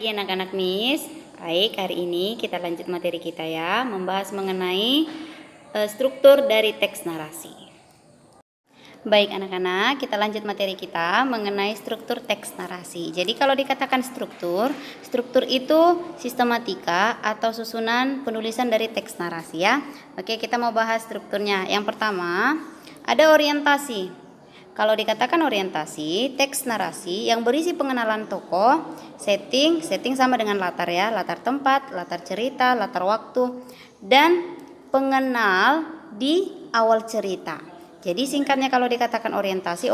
Iya anak-anak Miss, baik hari ini kita lanjut materi kita ya, membahas mengenai struktur dari teks narasi. Baik anak-anak, kita lanjut materi kita mengenai struktur teks narasi. Jadi kalau dikatakan struktur itu sistematika atau susunan penulisan dari teks narasi ya. Oke, kita mau bahas strukturnya. Yang pertama, ada orientasi. Kalau dikatakan orientasi, teks narasi yang berisi pengenalan tokoh, setting sama dengan latar ya, latar tempat, latar cerita, latar waktu, dan pengenal di awal cerita. Jadi singkatnya kalau dikatakan orientasi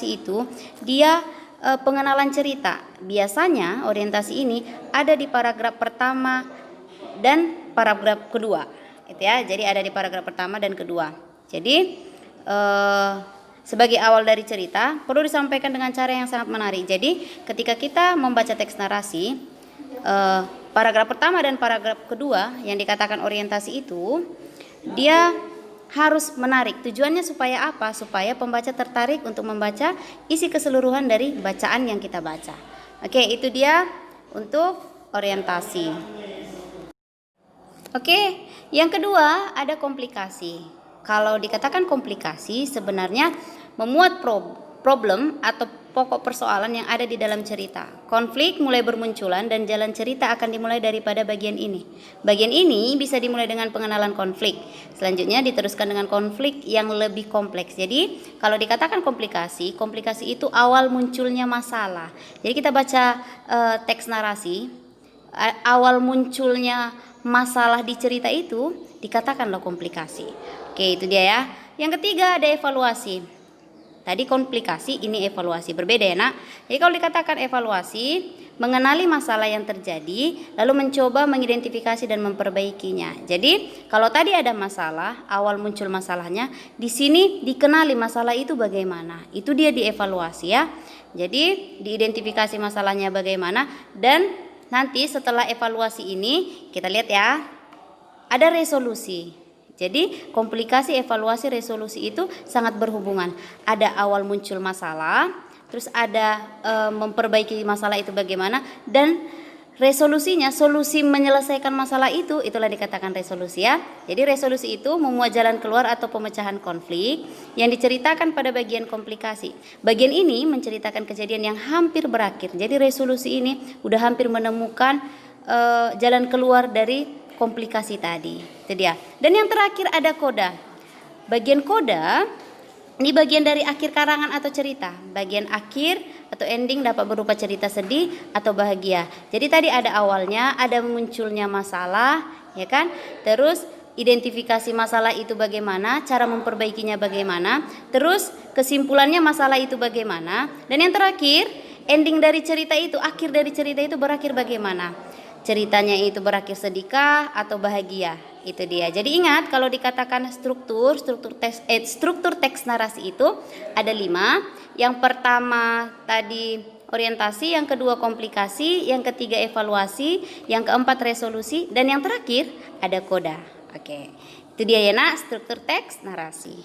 itu dia pengenalan cerita. Biasanya orientasi ini ada di paragraf pertama dan paragraf kedua. Itu ya, jadi ada di paragraf pertama dan kedua. Jadi sebagai awal dari cerita perlu disampaikan dengan cara yang sangat menarik. Jadi ketika kita membaca teks narasi, paragraf pertama dan paragraf kedua yang dikatakan orientasi itu dia harus menarik. Tujuannya supaya apa? Supaya pembaca tertarik untuk membaca isi keseluruhan dari bacaan yang kita baca. Oke, itu dia untuk orientasi. Oke, yang kedua ada komplikasi. Kalau dikatakan komplikasi sebenarnya memuat problem atau pokok persoalan yang ada di dalam cerita. Konflik mulai bermunculan dan jalan cerita akan dimulai daripada bagian ini. Bagian ini bisa dimulai dengan pengenalan konflik. Selanjutnya diteruskan dengan konflik yang lebih kompleks. Jadi kalau dikatakan komplikasi itu awal munculnya masalah. Jadi kita baca teks narasi, awal munculnya masalah di cerita itu dikatakanlah komplikasi. Oke, itu dia ya. Yang ketiga ada evaluasi. Tadi komplikasi, ini evaluasi. Berbeda ya nak. Jadi kalau dikatakan evaluasi, mengenali masalah yang terjadi, lalu mencoba mengidentifikasi dan memperbaikinya. Jadi kalau tadi ada masalah, awal muncul masalahnya, di sini dikenali masalah itu bagaimana. Itu dia dievaluasi ya. Jadi diidentifikasi masalahnya bagaimana, dan nanti setelah evaluasi ini kita lihat ya, ada resolusi. Jadi komplikasi, evaluasi, resolusi itu sangat berhubungan. Ada awal muncul masalah, terus ada memperbaiki masalah itu bagaimana, dan resolusinya, solusi menyelesaikan masalah itu, itulah dikatakan resolusi ya. Jadi resolusi itu memuat jalan keluar atau pemecahan konflik yang diceritakan pada bagian komplikasi. Bagian ini menceritakan kejadian yang hampir berakhir. Jadi resolusi ini udah hampir menemukan jalan keluar dari komplikasi tadi. Itu dia. Dan yang terakhir ada koda. Bagian koda ini bagian dari akhir karangan atau cerita. Bagian akhir atau ending dapat berupa cerita sedih atau bahagia. Jadi tadi ada awalnya, ada munculnya masalah, ya kan? Terus identifikasi masalah itu bagaimana, cara memperbaikinya bagaimana, terus kesimpulannya masalah itu bagaimana, dan yang terakhir ending dari cerita itu, akhir dari cerita itu berakhir bagaimana. Ceritanya itu berakhir sedihkah atau bahagia, itu dia. Jadi ingat kalau dikatakan struktur teks narasi itu ada 5. Yang pertama tadi orientasi, yang kedua komplikasi, yang ketiga evaluasi, yang keempat resolusi, dan yang terakhir ada koda. Oke, itu dia ya nak, struktur teks narasi.